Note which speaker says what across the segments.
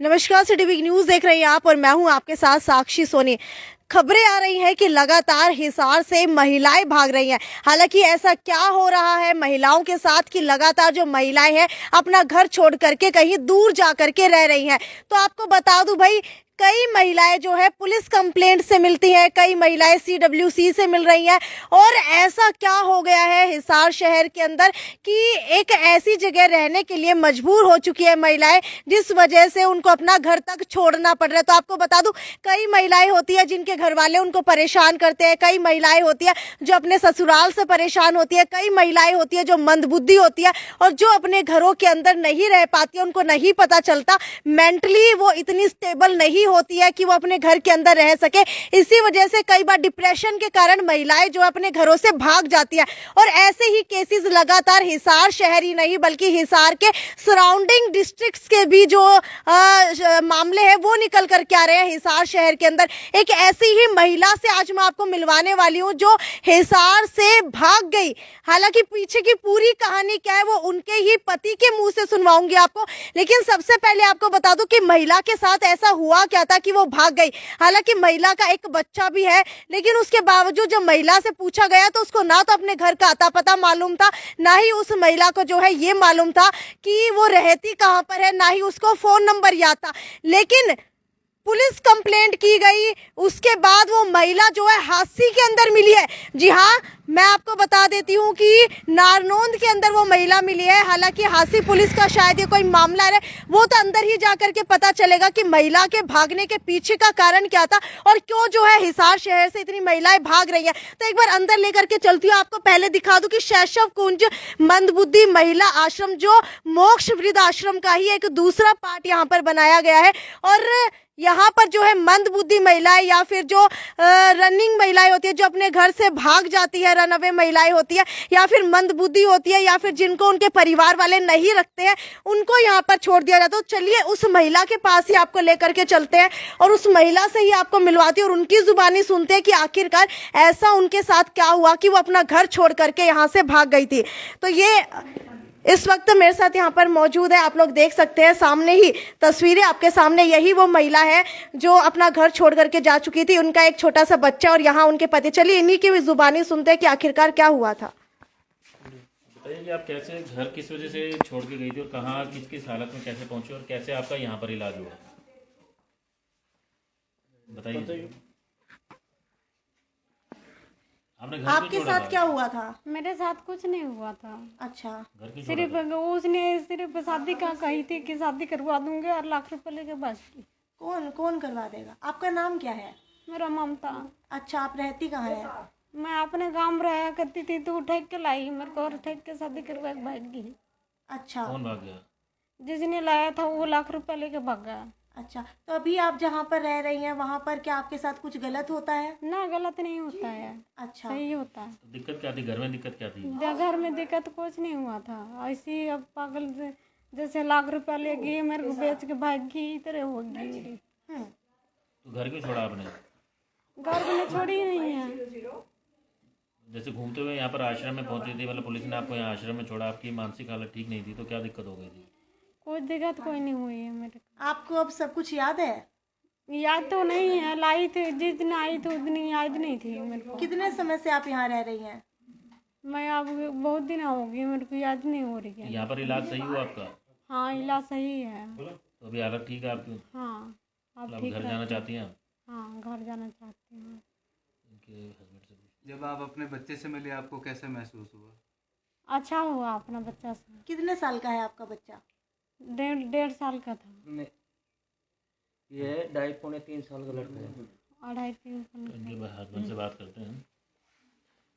Speaker 1: नमस्कार, city week news देख रही हैं आप और मैं हूं आपके साथ साक्षी सोनी। खबरें आ रही हैं कि लगातार हिसार से महिलाएं भाग रही हैं। हालांकि ऐसा क्या हो रहा है महिलाओं के साथ कि लगातार जो महिलाएं हैं अपना घर छोड़ करके कहीं दूर जा करके रह रही हैं। तो आपको बता दूं भाई, कई महिलाएं जो है पुलिस कंप्लेंट से मिलती हैं, कई महिलाएं सीडब्ल्यूसी से मिल रही हैं। और ऐसा क्या हो गया है हिसार शहर के अंदर कि एक ऐसी जगह रहने के लिए मजबूर हो चुकी है महिलाएं, जिस वजह से उनको अपना घर तक छोड़ना पड़ रहा है। तो आपको बता दूं, कई महिलाएं होती है जिनके घर वाले उनको परेशान करते हैं, कई महिलाएं होती है जो अपने ससुराल से परेशान होती है, कई महिलाएं होती है जो मंदबुद्धि होती है और जो अपने घरों के अंदर नहीं रह पाती है। उनको नहीं पता चलता, मेंटली वो इतनी स्टेबल नहीं होती है कि वो अपने घर के अंदर रह सके। इसी वजह से कई बार डिप्रेशन के कारण महिलाएं जो अपने घरों से भाग जाती है। और ऐसे ही केसेस लगातार हिसार शहर ही नहीं बल्कि हिसार के सराउंडिंग डिस्ट्रिक्ट्स के भी जो मामले हैं वो निकल कर के आ रहे हैं। हिसार शहर के अंदर एक ऐसी ही महिला से आज मैं आपको मिलवाने वाली हूँ जो हिसार से भाग गई। हालांकि पीछे की पूरी कहानी क्या है वो उनके ही पति के मुंह से सुनवाऊंगी आपको, लेकिन सबसे पहले आपको बता दूं कि महिला के साथ ऐसा हुआ क्या था कि वो भाग गई। हालांकि महिला का एक बच्चा भी है, लेकिन उसके बावजूद जब महिला से पूछा गया तो उसको ना तो अपने घर का अता पता मालूम था, ना ही उस महिला को जो है ये मालूम था कि वो रहती कहाँ पर है, ना ही उसको फोन नंबर याद था। लेकिन पुलिस कंप्लेंट की गई, उसके बाद वो महिला जो है हादसे के अंदर मिली है। जी हाँ, मैं आपको बता देती हूँ कि नारनौंद के अंदर वो महिला मिली है। हालांकि हादसी पुलिस का शायद ये कोई मामला है, वो तो अंदर ही जा करके पता चलेगा कि महिला के भागने के पीछे का कारण क्या था और क्यों जो है हिसार शहर से इतनी महिलाएं भाग रही हैं। तो एक बार अंदर लेकर के चलती हूँ, आपको पहले दिखा दूं कि शैशव कुंज मंदबुद्धि महिला आश्रम जो मोक्ष वृद्ध आश्रम का ही एक दूसरा पार्ट यहाँ पर बनाया गया है। और यहाँ पर जो है मंदबुद्धि महिलाएं या फिर जो रनिंग महिलाएं होती है, जो अपने घर से भाग जाती है, रनअवे महिलाएं होती है, या फिर मंदबुद्धि होती है, या फिर जिनको उनके परिवार वाले नहीं रखते हैं, उनको यहाँ पर छोड़ दिया जाता है। तो चलिए उस महिला के पास ही आपको लेकर के चलते हैं और उस महिला से ही आपको मिलवाती है और उनकी जुबानी सुनते हैं कि आखिरकार ऐसा उनके साथ क्या हुआ कि वो अपना घर छोड़ करके यहाँ से भाग गई थी। तो ये इस वक्त मेरे साथ यहाँ पर मौजूद है, आप लोग देख सकते हैं सामने ही तस्वीरें आपके सामने। यही वो महिला है जो अपना घर छोड़ करके जा चुकी थी, उनका एक छोटा सा बच्चा और यहाँ उनके पति। चलिए इन्हीं की भी जुबानी सुनते हैं कि आखिरकार क्या हुआ था।
Speaker 2: बताइए कि आप कैसे घर किस वजह से छोड़ के गई थी और कहाँ किस किस हालत में कैसे पहुंचे और कैसे आपका यहाँ पर इलाज हुआ, बताइए। आपने घर क्यों
Speaker 1: आपके
Speaker 2: छोड़ा
Speaker 1: साथ
Speaker 2: था?
Speaker 1: क्या हुआ था?
Speaker 3: मेरे साथ कुछ नहीं हुआ था।
Speaker 1: अच्छा,
Speaker 2: घर क्यों छोड़ा
Speaker 3: सिर्फ
Speaker 2: था?
Speaker 3: उसने सिर्फ शादी का कही थी कि शादी करवा दूंगे और लाख रुपए लेके बस की।
Speaker 1: कौन कौन करवा देगा? आपका नाम क्या है?
Speaker 3: मेरा ममता।
Speaker 1: अच्छा, आप रहती कहाँ है?
Speaker 3: मैं अपने गांव में रहा करती थी तो ठेक के लाई मेरे को और ठेक के शादी करवा के भाग गई।
Speaker 1: अच्छा
Speaker 2: कौन भाग गया?
Speaker 3: जिसने लाया था वो लाख रुपए लेके भाग गया।
Speaker 1: अच्छा, तो अभी आप जहाँ पर रह रही हैं वहाँ पर क्या आपके साथ कुछ गलत होता है?
Speaker 3: ना गलत नहीं होता है,
Speaker 1: अच्छा,
Speaker 3: सही होता है।
Speaker 2: तो दिक्कत क्या थी, घर में दिक्कत क्या थी?
Speaker 3: घर में दिक्कत कुछ नहीं हुआ था, ऐसी अब पागल जैसे लाख रुपया ले गई मेरे को बेच के भाग गई तरह होगी मेरी।
Speaker 2: तो घर क्यों छोड़ा आपने?
Speaker 3: घर में छोड़ी नहीं है।
Speaker 2: जैसे घूमते हुए यहाँ पर आश्रम में पहुंची थी, मतलब पुलिस ने आपको यहाँ आश्रम में छोड़ा, आपकी मानसिक हालत ठीक नहीं थी, तो क्या दिक्कत हो गई थी?
Speaker 3: कोई दिक्कत कोई नहीं हुई है मेरे
Speaker 1: आपको अब सब कुछ याद है?
Speaker 3: को। याद तो नहीं है, लाई थी जिस दिन आई थी उस दिन याद नहीं थी मेरे को।
Speaker 1: कितने समय से आप यहाँ रह रही हैं?
Speaker 3: मैं अब बहुत दिन हो गई, मेरे को याद नहीं हो रही है।
Speaker 2: यहाँ पर इलाज सही हुआ आपका?
Speaker 3: हाँ इलाज सही है।
Speaker 2: तो अभी हालत ठीक है आपकी?
Speaker 3: हाँ अब
Speaker 2: मतलब
Speaker 3: ठीक
Speaker 2: घर
Speaker 3: है।
Speaker 2: जाना चाहती हैं आप?
Speaker 3: हाँ घर जाना चाहती हूँ।
Speaker 2: उनके हस्बैंड से पूछ।
Speaker 4: जब आप अपने बच्चे से मिले आपको कैसे महसूस हुआ?
Speaker 3: अच्छा हुआ अपना बच्चा से।
Speaker 1: कितने साल का है आपका बच्चा?
Speaker 3: 1.5 साल का था।
Speaker 5: नहीं, ये 2.5-3 साल का लड़का है।
Speaker 3: 2.5-3 साल
Speaker 2: तो इनके हस्बैंड से बात करते हैं।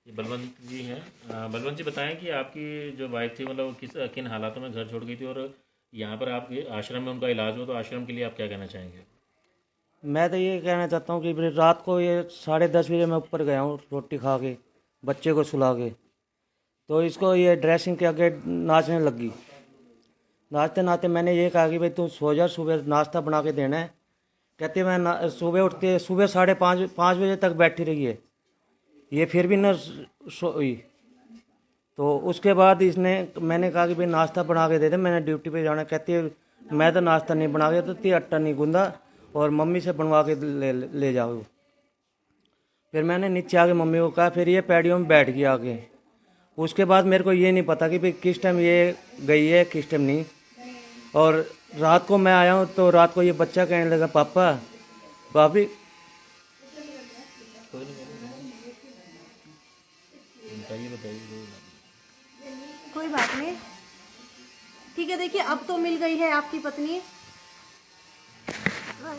Speaker 2: ये बलवंत जी हैं। बलवंत जी बताएं कि आपकी जो वाइफ थी मतलब किन हालातों में घर छोड़ गई थी और यहाँ पर आपके आश्रम में उनका इलाज हुआ, तो आश्रम के लिए आप क्या कहना चाहेंगे?
Speaker 5: मैं तो ये कहना चाहता हूँ कि फिर रात को ये 10:30 बजे मैं ऊपर गया हूँ रोटी खा के, बच्चे को सुला के, तो इसको ये ड्रेसिंग के आगे नाचने लगी। नाचते नाचते मैंने ये कहा कि भाई तू सो जा, सुबह नाश्ता बना के देना है। कहते मैं सुबह उठते सुबह 5:30 बजे तक बैठी रही है, ये फिर भी न सोई। तो उसके बाद इसने मैंने कहा कि भाई नाश्ता बना के दे दे, मैंने ड्यूटी पे जाना। कहती है मैं तो नाश्ता नहीं बना गया, तो ती आटा नहीं गूंदा और मम्मी से बनवा के ले जाओ। फिर मैंने नीचे आके मम्मी को कहा, फिर ये पैडियों में बैठ गया आके। उसके बाद मेरे को ये नहीं पता कि भाई किस टाइम ये गई है किस टाइम नहीं। और रात को मैं आया हूँ तो रात को ये बच्चा कहने लगा, पापा भाभी।
Speaker 2: बताइए।
Speaker 1: कोई बात नहीं, ठीक है। देखिए अब तो मिल गई है आपकी पत्नी।
Speaker 2: हाँ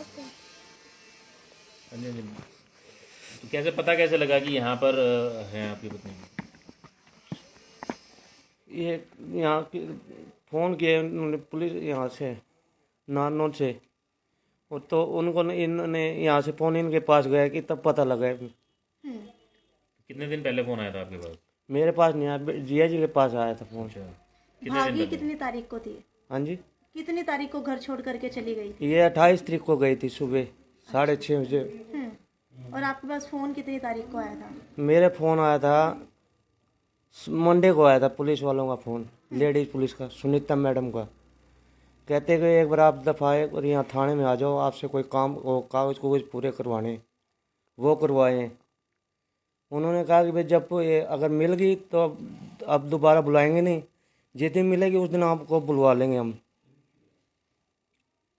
Speaker 2: जी। तो कैसे पता कैसे लगा कि यहाँ पर है आपकी पत्नी?
Speaker 5: ये यहाँ की फ़ोन किए उन्होंने पुलिस यहाँ से नानों से, और तो उनको इन्होंने यहाँ से फ़ोन इनके पास गया कि तब पता लगा।
Speaker 2: कितने दिन पहले फ़ोन आया था आपके पास?
Speaker 5: मेरे पास नहीं आया, जिया जी के पास आया था फ़ोन।
Speaker 2: अच्छा, कितने दिन
Speaker 1: भागी
Speaker 2: पहले?
Speaker 1: कितनी तारीख को थी?
Speaker 5: हाँ जी,
Speaker 1: कितनी तारीख को घर छोड़ करके चली गई?
Speaker 5: ये 28 तारीख को गई थी सुबह 6:30 बजे।
Speaker 1: और आपके पास फोन कितनी तारीख को आया था?
Speaker 5: मेरे फ़ोन आया था मंडे को, आया था पुलिस वालों का फ़ोन, लेडीज़ पुलिस का, सुनीता मैडम का। कहते कि एक बार आप दफ़ाए और यहाँ थाने में आ जाओ, आपसे कोई काम वो कागज़ कागज़ पूरे करवाने, वो करवाए। उन्होंने कहा कि भाई जब ये अगर मिल गई तो अब दोबारा बुलाएंगे नहीं, जिस दिन मिलेगी उस दिन आपको बुलवा लेंगे हम।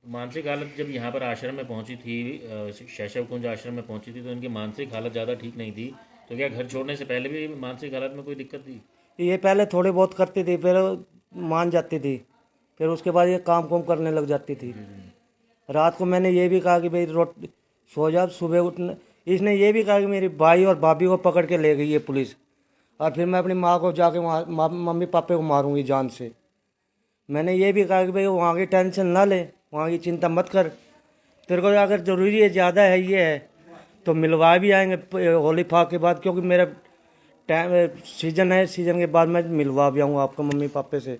Speaker 2: मानसिक हालत जब यहाँ पर आश्रम में पहुँची थी, शैशव कुंज आश्रम में पहुँची थी, तो इनकी मानसिक हालत ज़्यादा ठीक नहीं थी। तो क्या घर छोड़ने से पहले भी मानसिक हालत में कोई दिक्कत थी?
Speaker 5: ये पहले थोड़ी बहुत करती थी, फिर मान जाती थी, फिर उसके बाद ये काम कुम करने लग जाती थी। रात को मैंने ये भी कहा कि भाई सो जा, सुबह उठना। इसने ये भी कहा कि मेरी भाई और भाभी को पकड़ के ले गई है पुलिस, और फिर मैं अपनी माँ को जाके वहाँ मम्मी पापा को मारूंगी जान से। मैंने ये भी कहा कि भाई वहाँ की टेंशन ना ले, वहाँ की चिंता मत कर, तेरे को अगर ज़रूरी है ज़्यादा है ये है तो मिलवा भी आएंगे होली फाग के बाद, क्योंकि मेरा टाइम सीजन है, सीजन के बाद मैं मिलवा भी आऊँगा आपको मम्मी पापा से।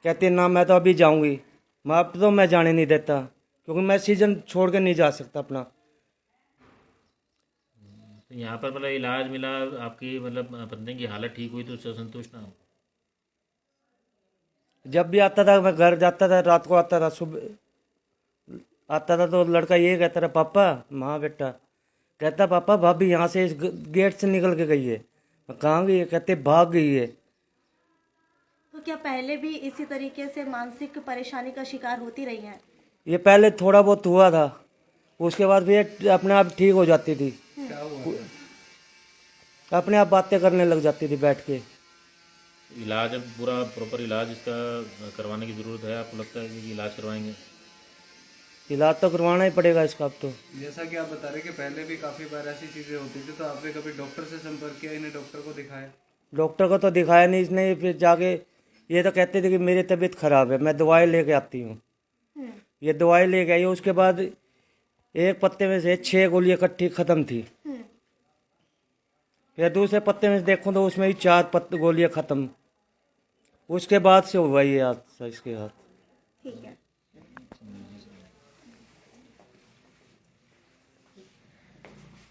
Speaker 5: कहते ना मैं तो अभी जाऊँगी, मैं अब तो मैं जाने नहीं देता, क्योंकि मैं सीजन छोड़ के नहीं जा सकता अपना।
Speaker 2: तो यहाँ पर मतलब इलाज मिला, आपकी मतलब पत्नी की हालत ठीक हुई तो उससे संतुष्ट ना हो?
Speaker 5: जब भी आता था मैं घर जाता था, रात को आता था, सुबह आता था तो लड़का ये कहता था, पापा। माँ बेटा कहता, पापा भाभी यहाँ से इस गेट से निकल के गई है। मैं कहाँ गई है? कहते भाग गई है।
Speaker 1: तो क्या पहले भी इसी तरीके से मानसिक परेशानी का शिकार होती रही हैं?
Speaker 5: ये पहले थोड़ा बहुत हुआ था, उसके बाद फिर अपने आप ठीक हो जाती थी, अपने आप बातें करने लग जाती थी बैठ के।
Speaker 2: इलाज अब पूरा प्रॉपर इलाज इसका करवाने की ज़रूरत है, आपको लगता है कि इलाज करवाएंगे?
Speaker 5: इलाज तो करवाना ही पड़ेगा इसका अब तो।
Speaker 4: जैसा कि आप बता रहे कि पहले भी काफ़ी बार ऐसी चीज़ें होती थी, तो आपने कभी डॉक्टर से संपर्क किया, इन्हें डॉक्टर को दिखाया?
Speaker 5: डॉक्टर को तो दिखाया नहीं इसने। फिर जाके ये तो कहते थे कि मेरी तबीयत खराब है, मैं दवाई लेके आती हूँ। ये दवाई लेके आई, उसके बाद एक पत्ते में से 6 गोलियां इकट्ठी ख़त्म थी। फिर दूसरे पत्ते में से देखूँ तो उसमें भी 4 गोलियां ख़त्म। उसके बाद से हुआ ये हादसा इसके साथ।
Speaker 1: ठीक है।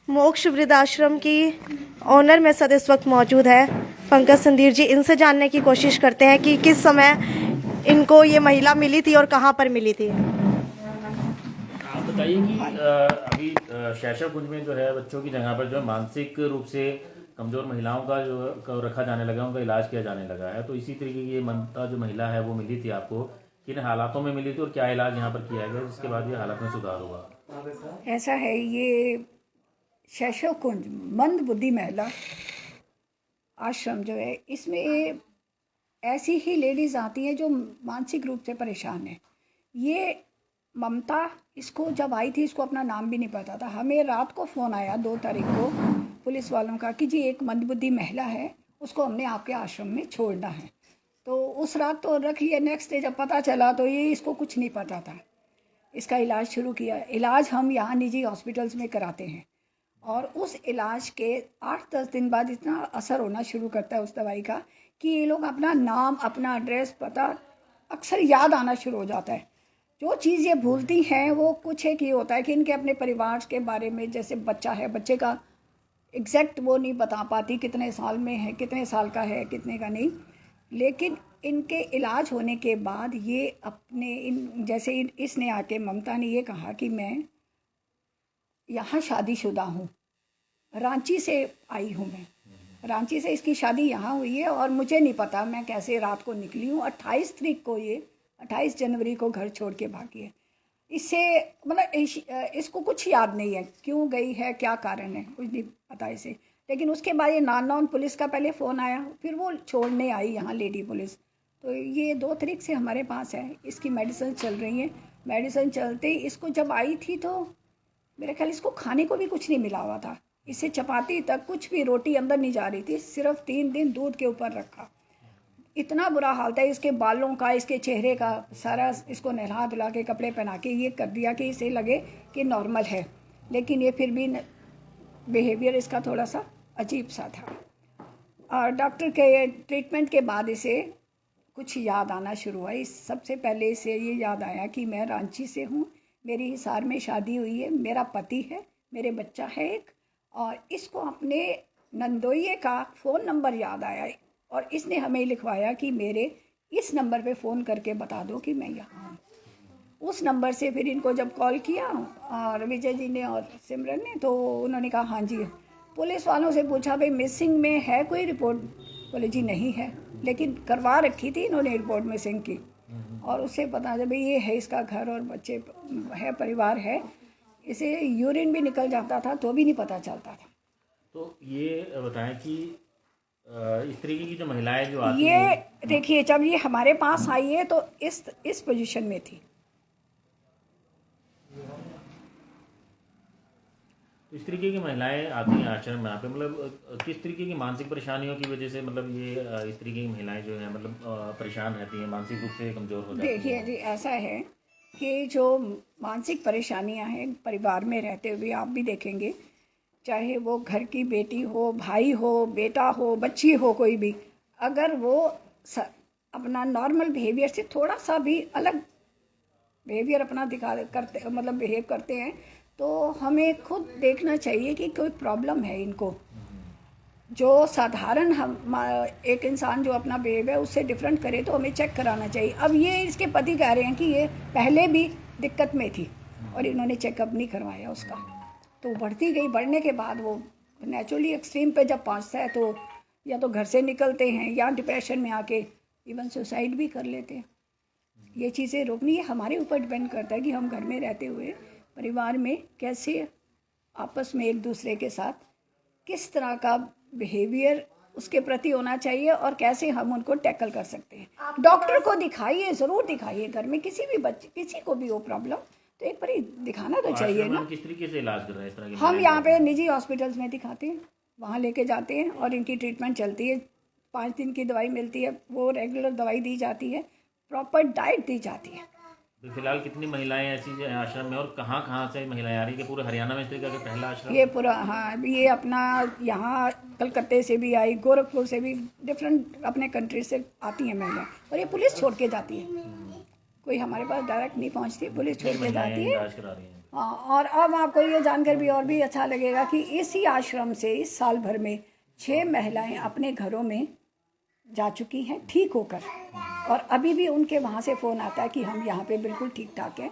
Speaker 1: मोक्ष वृद्धाश्रम की ऑनर में सद इस वक्त मौजूद है पंकज संदीर जी। इनसे जानने की कोशिश करते हैं कि किस समय इनको ये महिला मिली थी और कहाँ पर मिली थी।
Speaker 2: आप बताइए कि अभी शैशव कुंज में जो है बच्चों की जगह पर जो है मानसिक रूप से कमज़ोर महिलाओं का जो रखा जाने लगा, उनका इलाज किया जाने लगा है। तो इसी तरीके की ये ममता जो महिला है वो मिली थी आपको, किन हालातों में मिली थी और क्या इलाज यहाँ पर किया गया जिसके बाद ये हालत में सुधार हुआ?
Speaker 6: ऐसा है, ये शैशव कुंज मंद बुद्धि महिला आश्रम जो है, इसमें ऐसी ही लेडीज़ आती हैं जो मानसिक रूप से परेशान है। ये ममता इसको जब आई थी, इसको अपना नाम भी नहीं पता था। हमें रात को फ़ोन आया 2 तारीख को पुलिस वालों का कि जी एक मंदबुद्धि महिला है, उसको हमने आपके आश्रम में छोड़ना है। तो उस रात तो रख लिया। नेक्स्ट डे जब पता चला तो ये इसको कुछ नहीं पता था। इसका इलाज शुरू किया। इलाज हम यहाँ निजी हॉस्पिटल्स में कराते हैं, और उस इलाज के 8-10 दिन बाद इतना असर होना शुरू करता है उस दवाई का कि ये लोग अपना नाम, अपना एड्रेस, पता अक्सर याद आना शुरू हो जाता है। जो चीज़ ये भूलती हैं वो कुछ है कि होता है कि इनके अपने परिवार के बारे में, जैसे बच्चा है, बच्चे का एग्जैक्ट वो नहीं बता पाती कितने साल में है, कितने साल का है, कितने का नहीं। लेकिन इनके इलाज होने के बाद ये अपने इसने आके, ममता ने ये कहा कि मैं यहाँ शादीशुदा हूँ, रांची से आई हूँ मैं, रांची से इसकी शादी यहाँ हुई है और मुझे नहीं पता मैं कैसे रात को निकली हूँ। 28 जनवरी को घर छोड़ के भागी है। इससे मतलब इसको कुछ याद नहीं है क्यों गई है, क्या कारण है, कुछ नहीं पता इसे। लेकिन उसके बाद ये नान पुलिस का पहले फ़ोन आया, फिर वो छोड़ने आई यहाँ लेडी पुलिस। तो ये 2 तारीख से हमारे पास है, इसकी मेडिसिन चल रही है। मेडिसिन चलते ही इसको जब आई थी तो मेरे ख्याल इसको खाने को भी कुछ नहीं मिला हुआ था, इसे चपाती तक कुछ भी रोटी अंदर नहीं जा रही थी, सिर्फ 3 दिन दूध के ऊपर रखा। इतना बुरा हाल था इसके बालों का, इसके चेहरे का, सारा इसको नहला धुला के कपड़े पहना के ये कर दिया कि इसे लगे कि नॉर्मल है, लेकिन ये फिर भी बिहेवियर इसका थोड़ा सा अजीब सा था। और डॉक्टर के ट्रीटमेंट के बाद इसे कुछ याद आना शुरू हुआ। सबसे पहले इसे ये याद आया कि मैं रांची से हूँ, मेरी हिसार में शादी हुई है, मेरा पति है, मेरे बच्चा है एक, और इसको अपने नंदोइये का फ़ोन नंबर याद आया और इसने हमें लिखवाया कि मेरे इस नंबर पे फ़ोन करके बता दो कि मैं यहाँ हूँ। उस नंबर से फिर इनको जब कॉल किया और विजय जी ने और सिमरन ने, तो उन्होंने कहा हाँ जी। पुलिस वालों से पूछा भाई मिसिंग में है कोई रिपोर्ट, बोले जी नहीं है, लेकिन करवा रखी थी इन्होंने रिपोर्ट मिसिंग की। और उससे पता चला भाई ये है, इसका घर और बच्चे है, परिवार है, इसे यूरिन भी निकल जाता था तो भी नहीं पता चलता था।
Speaker 2: तो ये बताएं कि इस तरीके की जो महिलाएं जो आती
Speaker 6: ये
Speaker 2: हैं,
Speaker 6: देखिए जब ये हमारे पास आई है तो इस पोजीशन में थी।
Speaker 2: तो इस तरीके की महिलाएं आती हैं आश्रम में, यहाँ पे मतलब किस तरीके की मानसिक परेशानियों की वजह से मतलब ये इस तरीके की महिलाएं जो हैं मतलब परेशान रहती हैं, मानसिक रूप से कमज़ोर हो जाती हैं?
Speaker 6: देखिए जी ऐसा है कि जो मानसिक परेशानियां हैं परिवार में रहते हुए, आप भी देखेंगे, चाहे वो घर की बेटी हो, भाई हो, बेटा हो, बच्ची हो, कोई भी, अगर वो अपना नॉर्मल बिहेवियर से थोड़ा सा भी अलग बिहेवियर अपना बिहेव करते हैं तो हमें खुद देखना चाहिए कि कोई प्रॉब्लम है इनको। जो साधारण एक इंसान जो अपना बिहेवियर उससे डिफरेंट करे तो हमें चेक कराना चाहिए। अब ये इसके पति कह रहे हैं कि ये पहले भी दिक्कत में थी और इन्होंने चेकअप नहीं करवाया उसका, तो बढ़ती गई। बढ़ने के बाद वो नेचुरली एक्सट्रीम पे जब पहुंचता है तो या तो घर से निकलते हैं या डिप्रेशन में आके इवन सुसाइड भी कर लेते हैं। ये चीज़ें रोकनी है, हमारे ऊपर डिपेंड करता है कि हम घर में रहते हुए परिवार में कैसे आपस में एक दूसरे के साथ किस तरह का बिहेवियर उसके प्रति होना चाहिए और कैसे हम उनको टैकल कर सकते हैं। डॉक्टर को दिखाइए, ज़रूर दिखाइए। घर में किसी भी बच्चे, किसी को भी हो प्रॉब्लम तो एक बार दिखाना तो चाहिए
Speaker 2: आश्रम में
Speaker 6: ना।
Speaker 2: किस तरीके से इलाज कर रहे हैं इस तरह की
Speaker 6: हम
Speaker 2: महिलाएं
Speaker 6: यहाँ
Speaker 2: को?
Speaker 6: पे निजी हॉस्पिटल्स में दिखाते हैं, वहाँ लेके जाते हैं और इनकी ट्रीटमेंट चलती है। 5 दिन की दवाई मिलती है, वो रेगुलर दवाई दी जाती है, प्रॉपर डाइट दी जाती है।
Speaker 2: तो फिलहाल कितनी महिलाएं ऐसी जो हैं आश्रम में और कहाँ से महिलाएं आ रही है कि पूरे हरियाणा में इस तरीके का पहला आश्रम?
Speaker 6: ये पूरा, हाँ, ये अपना यहाँ कलकत्ते से भी आई, गोरखपुर से भी, डिफरेंट अपने कंट्री से आती हैं महिलाएं और ये पुलिस छोड़ के जाती है। कोई हमारे पास डायरेक्ट नहीं पहुँचती, पुलिस छोड़ के जाती है।
Speaker 2: इलाज करा रही हैं।
Speaker 6: हाँ, और अब आपको ये जानकर भी और भी अच्छा लगेगा कि इसी आश्रम से इस साल भर में 6 महिलाएं अपने घरों में जा चुकी हैं ठीक होकर, और अभी भी उनके वहाँ से फ़ोन आता है कि हम यहाँ पे बिल्कुल ठीक ठाक हैं।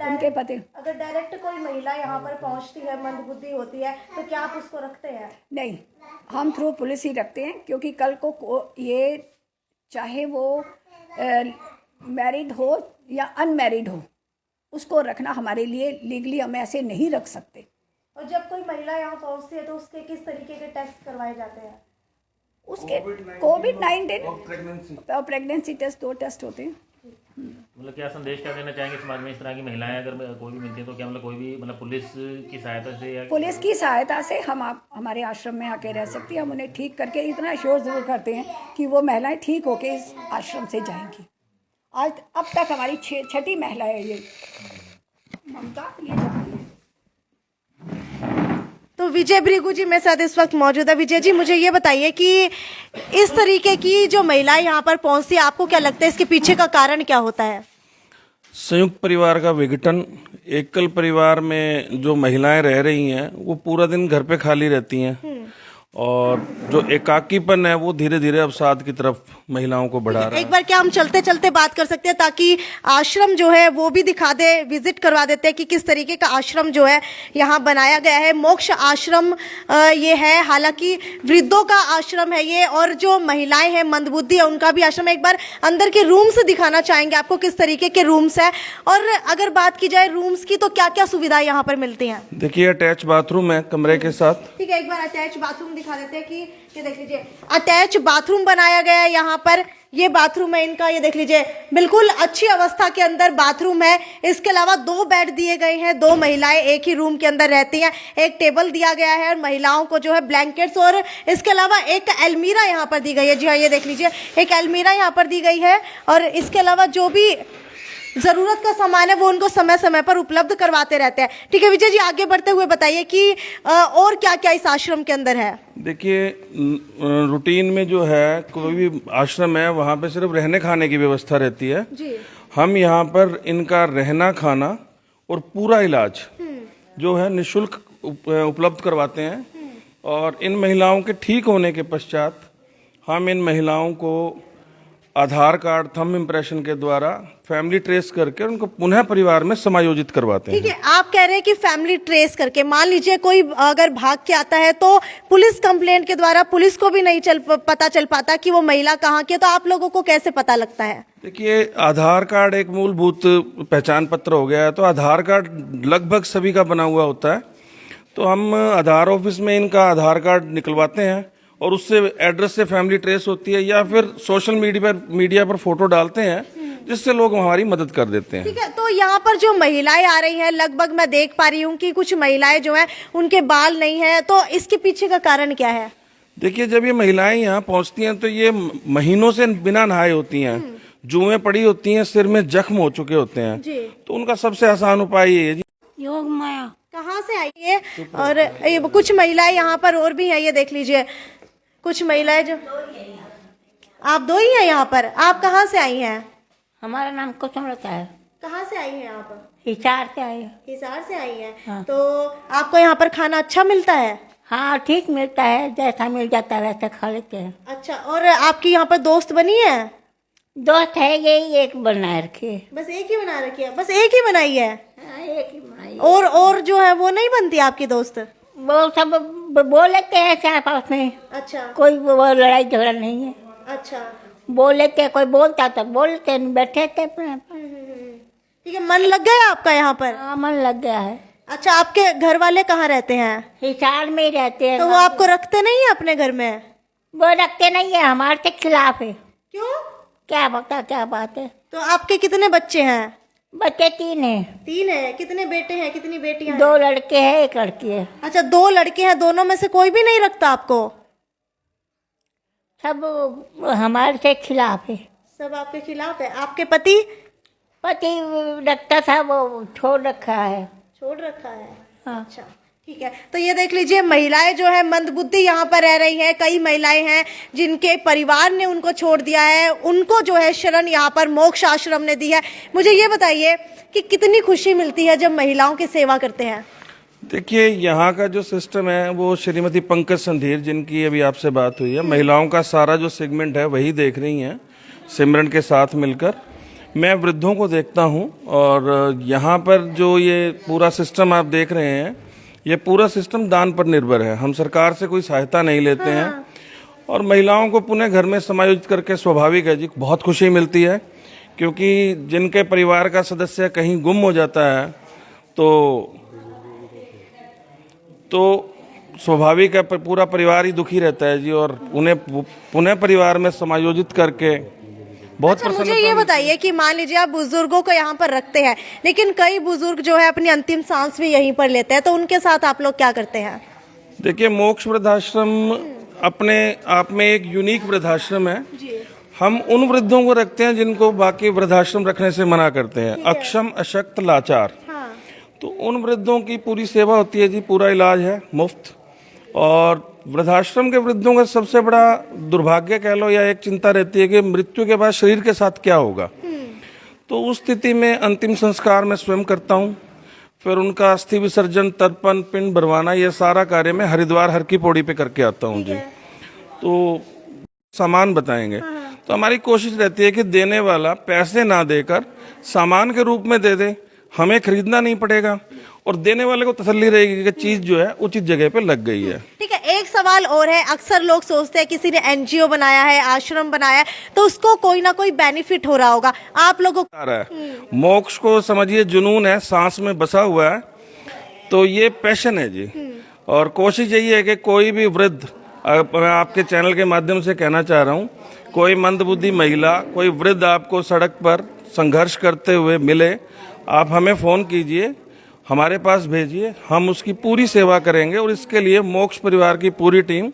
Speaker 6: उनके पति,
Speaker 1: अगर डायरेक्ट कोई महिला यहाँ पर पहुँचती है, मंदबुद्धि होती है, तो क्या आप उसको रखते हैं?
Speaker 6: नहीं, हम थ्रू पुलिस ही रखते हैं, क्योंकि कल को ये चाहे वो मैरिड हो या अनमैरिड हो, उसको रखना हमारे लिए लीगली हम ऐसे नहीं रख सकते।
Speaker 1: और जब कोई महिला यहाँ पहुँचती है तो उसके किस तरीके के टेस्ट करवाए जाते हैं?
Speaker 6: उसके कोविड-19 और प्रेगनेंसी टेस्ट, 2 टेस्ट होते हैं।
Speaker 2: मतलब क्या संदेश क्या देना चाहेंगे समाज में? इस तरह की महिलाएं अगर कोई भी मिलती है तो क्या मतलब कोई भी मतलब पुलिस की सहायता से या
Speaker 6: पुलिस की सहायता से हम हमारे आश्रम में आके रह सकती हैं। हम उन्हें ठीक करके इतना श्योर जरूर करते हैं कि वो महिलाएं ठीक होके इस आश्रम से जाएंगी। आज अब तक हमारी 6ठी महिला है ये ममता, ये जा रही है।
Speaker 1: तो विजय भृगु जी मेरे साथ इस वक्त मौजूद है। विजय जी, मुझे ये बताइए कि इस तरीके की जो महिलाएं यहाँ पर पहुँचती है, आपको क्या लगता है इसके पीछे का कारण क्या होता है?
Speaker 7: संयुक्त परिवार का विघटन। एकल परिवार में जो महिलाएं रह रही हैं वो पूरा दिन घर पे खाली रहती हैं और जो एकाकीपन है वो धीरे धीरे अवसाद की तरफ महिलाओं को बढ़ा रहा है।
Speaker 1: एक बार क्या हम चलते चलते बात कर सकते हैं, ताकि आश्रम जो है वो भी दिखा दे, विजिट करवा देते हैं कि किस तरीके का आश्रम जो है यहाँ बनाया गया है। मोक्ष आश्रम ये है, हालांकि वृद्धों का आश्रम है ये, और जो महिलाएं हैं मंदबुद्धि है उनका भी आश्रम है। एक बार अंदर के रूम्स दिखाना चाहेंगे आपको, किस तरीके के रूम्स है, और अगर बात की जाए रूम्स की तो क्या क्या सुविधाएं यहाँ पर मिलती हैं?
Speaker 7: देखिए अटैच बाथरूम है कमरे के साथ।
Speaker 1: ठीक है, एक बार अटैच बाथरूम दिखा देते हैं कि ये देख लीजिए अटैच बाथरूम बनाया गया है यहाँ पर। ये बाथरूम है इनका, ये देख लीजिए बिल्कुल अच्छी अवस्था के अंदर बाथरूम है। इसके अलावा 2 बेड दिए गए हैं, 2 महिलाएं एक ही रूम के अंदर रहती हैं। एक टेबल दिया गया है और महिलाओं को जो है ब्लैंकेट्स, और इसके अलावा एक अलमीरा यहाँ पर दी गई है। जी हाँ, ये देख लीजिए एक अलमीरा यहाँ पर दी गई है, और इसके अलावा जो भी ज़रूरत का सामान है वो उनको समय समय पर उपलब्ध करवाते रहते हैं। ठीक है विजय जी, आगे बढ़ते हुए बताइए कि और क्या क्या इस आश्रम के अंदर है?
Speaker 7: देखिए रूटीन में जो है कोई भी आश्रम है वहाँ पे सिर्फ रहने खाने की व्यवस्था रहती है
Speaker 1: जी।
Speaker 7: हम यहाँ पर इनका रहना खाना और पूरा इलाज जो है निःशुल्क उपलब्ध करवाते हैं। और इन महिलाओं के ठीक होने के पश्चात हम इन महिलाओं को आधार कार्ड, थंब इम्प्रेशन के द्वारा फैमिली ट्रेस करके उनको पुनः परिवार में समायोजित करवाते हैं।
Speaker 1: ठीक है, आप कह रहे हैं कि फैमिली ट्रेस करके, मान लीजिए कोई अगर भाग के आता है तो पुलिस कंप्लेंट के द्वारा पुलिस को भी नहीं पता चल पाता कि वो महिला कहाँ की है, तो आप लोगों को कैसे पता लगता है?
Speaker 7: देखिए आधार कार्ड एक मूलभूत पहचान पत्र हो गया है, तो आधार कार्ड लगभग सभी का बना हुआ होता है। तो हम आधार ऑफिस में इनका आधार कार्ड निकलवाते हैं और उससे एड्रेस से फैमिली ट्रेस होती है, या फिर सोशल मीडिया पर फोटो डालते हैं जिससे लोग हमारी मदद कर देते हैं।
Speaker 1: ठीक है, तो यहाँ पर जो महिलाएं आ रही हैं, लगभग मैं देख पा रही हूँ कि कुछ महिलाएं जो हैं उनके बाल नहीं है, तो इसके पीछे का कारण क्या है?
Speaker 7: देखिए जब ये महिलाएं यहाँ पहुँचती हैं तो ये महीनों से बिना नहाए होती हैं, जुएं पड़ी होती हैं, सिर में जख्म हो चुके होते हैं
Speaker 1: जी।
Speaker 7: तो उनका सबसे आसान उपाय ये है जी।
Speaker 3: योग माया।
Speaker 1: कहाँ से आई है? और ये कुछ महिलाएं यहाँ पर और भी है, ये देख लीजिए कुछ महिलाएं जो, आप 2 ही हैं यहाँ पर? आप कहाँ से आई हैं?
Speaker 8: हमारा नाम कुसुम लता है।
Speaker 1: कहाँ से आई हैं आप?
Speaker 8: हिसार से आए।
Speaker 1: हिसार से आई हैं।
Speaker 8: हाँ।
Speaker 1: तो आपको यहाँ पर खाना अच्छा मिलता है?
Speaker 8: हाँ ठीक मिलता है, जैसा मिल जाता है वैसा खा लेते हैं।
Speaker 1: अच्छा, और आपकी यहाँ पर दोस्त बनी है?
Speaker 8: दोस्त है यही एक बनाए रखी है।
Speaker 1: बस एक ही बना रखी है? बस एक ही बनाई है?
Speaker 8: हाँ, एक ही बनाई।
Speaker 1: और जो है वो नहीं बनती आपकी दोस्त?
Speaker 8: वो सब बोल लेते हैं ऐसे आपस में।
Speaker 1: अच्छा।
Speaker 8: कोई वो लड़ाई झगड़ा नहीं है।
Speaker 1: अच्छा,
Speaker 8: बोल लेते हैं, कोई बोलता तो बोल लेते हैं, बैठे थे अपने।
Speaker 1: ठीक है, मन लग गया आपका यहाँ पर?
Speaker 8: हाँ मन लग गया है।
Speaker 1: अच्छा, आपके घर वाले कहाँ रहते हैं?
Speaker 8: हिसार में ही रहते हैं।
Speaker 1: तो वो आपको रखते नहीं है अपने घर में?
Speaker 8: वो रखते नहीं है, हमारे से खिलाफ है।
Speaker 1: क्यों?
Speaker 8: क्या पता क्या बात है।
Speaker 1: तो आपके कितने बच्चे हैं?
Speaker 8: बच्चे 3 हैं।
Speaker 1: 3 है? कितने बेटे हैं, कितनी बेटियां हैं?
Speaker 8: 2 लड़के हैं, 1 लड़की है।
Speaker 1: अच्छा, 2 लड़के हैं, दोनों में से कोई भी नहीं रखता आपको?
Speaker 8: सब हमारे से खिलाफ है।
Speaker 1: सब आपके खिलाफ है? आपके पति?
Speaker 8: पति रखता था, वो छोड़ रखा है।
Speaker 1: छोड़ रखा है?
Speaker 8: हाँ।
Speaker 1: अच्छा, ठीक है। तो ये देख लीजिए महिलाएं जो है मंदबुद्धि यहाँ पर रह रही हैं। कई महिलाएं हैं जिनके परिवार ने उनको छोड़ दिया है, उनको जो है शरण यहाँ पर मोक्ष आश्रम ने दी है। मुझे ये बताइए कि कितनी खुशी मिलती है जब महिलाओं की सेवा करते हैं?
Speaker 7: देखिए यहाँ का जो सिस्टम है वो श्रीमती पंकज संधीर जिनकी अभी आपसे बात हुई है, महिलाओं का सारा जो सेगमेंट है वही देख रही हैं सिमरन के साथ मिलकर। मैं वृद्धों को देखता हूँ और यहाँ पर जो ये पूरा सिस्टम आप देख रहे हैं, ये पूरा सिस्टम दान पर निर्भर है। हम सरकार से कोई सहायता नहीं लेते हैं और महिलाओं को पुनः घर में समायोजित करके स्वाभाविक है जी, बहुत खुशी मिलती है, क्योंकि जिनके परिवार का सदस्य कहीं गुम हो जाता है तो स्वाभाविक है पूरा परिवार ही दुखी रहता है जी, और उन्हें पुनः परिवार में समायोजित करके बहुत
Speaker 1: अच्छा, मुझे ये बताइए कि मान लीजिए आप बुजुर्गों को यहाँ पर रखते हैं, लेकिन कई बुजुर्ग जो है अपनी अंतिम सांस भी यहीं पर लेते हैं, तो उनके साथ आप लोग क्या करते हैं?
Speaker 7: देखिए मोक्ष वृद्धाश्रम अपने आप में एक यूनिक वृद्धाश्रम है। हम उन वृद्धों को रखते हैं जिनको बाकी वृद्धाश्रम रखने से मना करते हैं, अक्षम, अशक्त, लाचार। तो उन वृद्धों की पूरी सेवा होती है जी, पूरा इलाज है मुफ्त। और वृद्धाश्रम के वृद्धों का सबसे बड़ा दुर्भाग्य कह लो या एक चिंता रहती है कि मृत्यु के बाद शरीर के साथ क्या होगा। तो उस स्थिति में अंतिम संस्कार मैं स्वयं करता हूँ, फिर उनका अस्थि विसर्जन, तर्पण, पिंड भरवाना, ये सारा कार्य मैं हरिद्वार हर की पौड़ी पे करके आता हूँ जी। तो सामान बताएंगे, तो हमारी कोशिश रहती है कि देने वाला पैसे ना देकर सामान के रूप में दे दे, हमें खरीदना नहीं पड़ेगा और देने वाले को तसल्ली रहेगी कि चीज जो है उचित जगह पे लग गई है।
Speaker 1: ठीक है, एक सवाल और है। अक्सर लोग सोचते हैं किसी ने एनजीओ बनाया है, आश्रम बनाया है, तो उसको कोई ना कोई बेनिफिट हो रहा होगा, आप लोगों को
Speaker 7: आ रहा है मोक्ष को समझिए जुनून है, सांस में बसा हुआ है, तो ये पैशन है जी। और कोशिश यही है कि कोई भी वृद्ध, मैं आपके चैनल के माध्यम से कहना चाह रहा हूँ, कोई मंदबुद्धि महिला, कोई वृद्ध आपको सड़क पर संघर्ष करते हुए मिले, आप हमें फोन कीजिए, हमारे पास भेजिए, हम उसकी पूरी सेवा करेंगे। और इसके लिए मोक्ष परिवार की पूरी टीम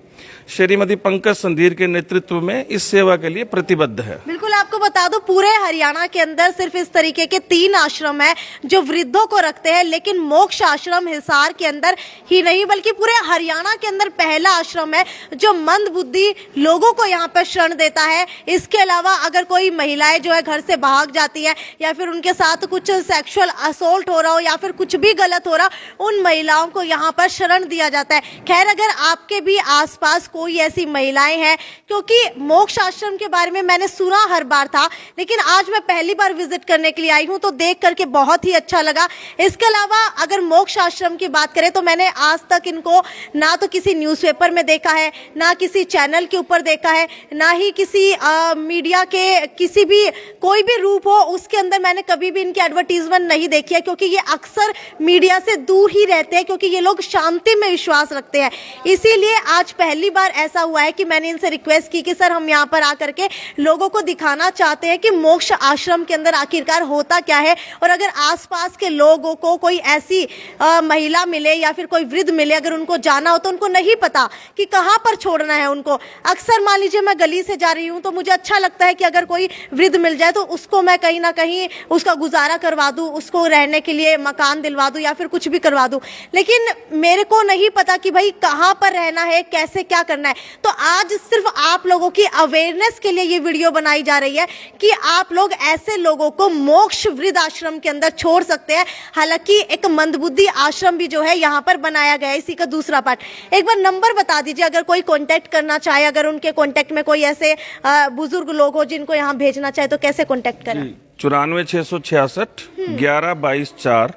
Speaker 7: श्रीमती पंकज संधीर के नेतृत्व में इस सेवा के लिए प्रतिबद्ध है।
Speaker 1: बिल्कुल, आपको बता दूं पूरे हरियाणा के अंदर सिर्फ इस तरीके के 3 आश्रम है जो वृद्धों को रखते हैं, लेकिन मोक्ष आश्रम हिसार के अंदर ही नहीं बल्कि पूरे हरियाणा के अंदर पहला आश्रम है जो मंदबुद्धि लोगों को यहाँ पर शरण देता है। इसके अलावा अगर कोई महिलाएं जो है घर से भाग जाती है या फिर उनके साथ कुछ सेक्सुअल असोल्ट हो रहा हो या फिर कुछ भी गलत हो रहा, उन महिलाओं को यहाँ पर शरण दिया जाता है। खैर, अगर आपके भी आसपास कोई ऐसी महिलाएं हैं, क्योंकि मोक्ष आश्रम के बारे में मैंने सुना हर बार था, लेकिन आज मैं पहली बार विजिट करने के लिए आई हूं तो देख करके बहुत ही अच्छा लगा। इसके अलावा अगर मोक्ष आश्रम की बात करें तो मैंने आज तक इनको ना तो किसी न्यूज़पेपर में देखा है, ना किसी चैनल के ऊपर देखा है, ना ही किसी मीडिया के किसी भी कोई भी रूप हो उसके अंदर मैंने कभी भी इनकी एडवर्टीजमेंट नहीं देखी है, क्योंकि ये अक्सर मीडिया से दूर ही रहते हैं, क्योंकि ये लोग शांति में विश्वास रखते हैं। इसीलिए आज पहली बार ऐसा हुआ है कि मैंने इनसे रिक्वेस्ट की कि सर हम यहाँ पर आकर के लोगों को दिखाना चाहते हैं कि मोक्ष आश्रम के अंदर आखिरकार होता क्या है, और अगर आसपास के लोगों को कोई ऐसी महिला मिले या फिर कोई वृद्ध मिले, अगर उनको जाना हो तो उनको नहीं पता कि कहाँ पर छोड़ना है उनको। अक्सर मान लीजिए मैं गली से जा रही हूँ तो मुझे अच्छा लगता है कि अगर कोई वृद्ध मिल जाए तो उसको मैं कहीं ना कहीं उसका गुजारा करवा दूँ, उसको रहने के लिए मकान दिलवा दूँ या फिर कुछ भी करवा दूँ, लेकिन मेरे को नहीं पता कि भाई कहाँ पर रहना है, कैसे क्या करना है। तो आज सिर्फ आप लोगों की अवेयरनेस के लिए ये वीडियो बनाई जा रही है कि आप लोग ऐसे लोगों को मोक्ष वृद्ध आश्रम के अंदर छोड़ सकते हैं। हालांकि एक मंदबुद्धि आश्रम भी जो है यहाँ पर बनाया गया है, इसी का दूसरा पार्ट। एक बार नंबर बता दीजिए अगर कोई कांटेक्ट करना चाहे, अगर उनके कांटेक्ट में कोई ऐसे बुजुर्ग लोग हो जिनको यहाँ भेजना चाहे तो कैसे कांटेक्ट करें?
Speaker 7: 94 666 11 22 4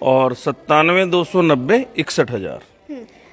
Speaker 7: और 97 290 61,000।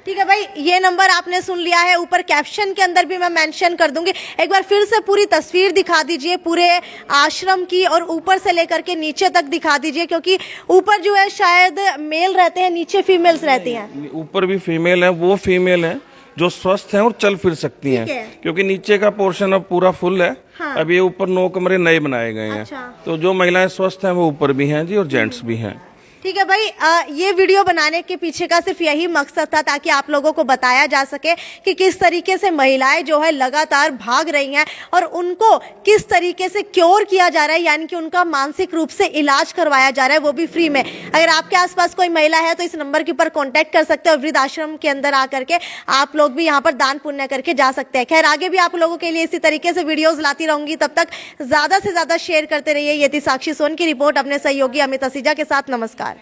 Speaker 1: ठीक है भाई, ये नंबर आपने सुन लिया है, ऊपर कैप्शन के अंदर भी मैं मेंशन कर दूंगी। एक बार फिर से पूरी तस्वीर दिखा दीजिए पूरे आश्रम की, और ऊपर से लेकर के नीचे तक दिखा दीजिए, क्योंकि ऊपर जो है शायद मेल रहते हैं, नीचे फीमेल्स रहती हैं।
Speaker 7: ऊपर भी फीमेल है, वो फीमेल है जो स्वस्थ हैं और चल फिर सकती हैं, क्योंकि नीचे का पोर्शन अब पूरा फुल है। हाँ। अब ये ऊपर 9 कमरे नए बनाए गए हैं। अच्छा। तो जो महिलाएं स्वस्थ हैं वो ऊपर भी हैं जी, और जेंट्स भी हैं।
Speaker 1: ठीक है भाई, ये वीडियो बनाने के पीछे का सिर्फ यही मकसद था ताकि आप लोगों को बताया जा सके कि किस तरीके से महिलाएं जो है लगातार भाग रही हैं और उनको किस तरीके से क्योर किया जा रहा है, यानी कि उनका मानसिक रूप से इलाज करवाया जा रहा है, वो भी फ्री में। अगर आपके आसपास कोई महिला है तो इस नंबर के ऊपर कॉन्टैक्ट कर सकते हो, वृद्ध आश्रम के अंदर आकर के आप लोग भी यहाँ पर दान पुण्य करके जा सकते हैं। खैर, आगे भी आप लोगों के लिए इसी तरीके से वीडियोज लाती रहूंगी, तब तक ज्यादा से ज्यादा शेयर करते रहिए। ये थी साक्षी सोन की रिपोर्ट अपने सहयोगी अमित असीजा के साथ। नमस्कार।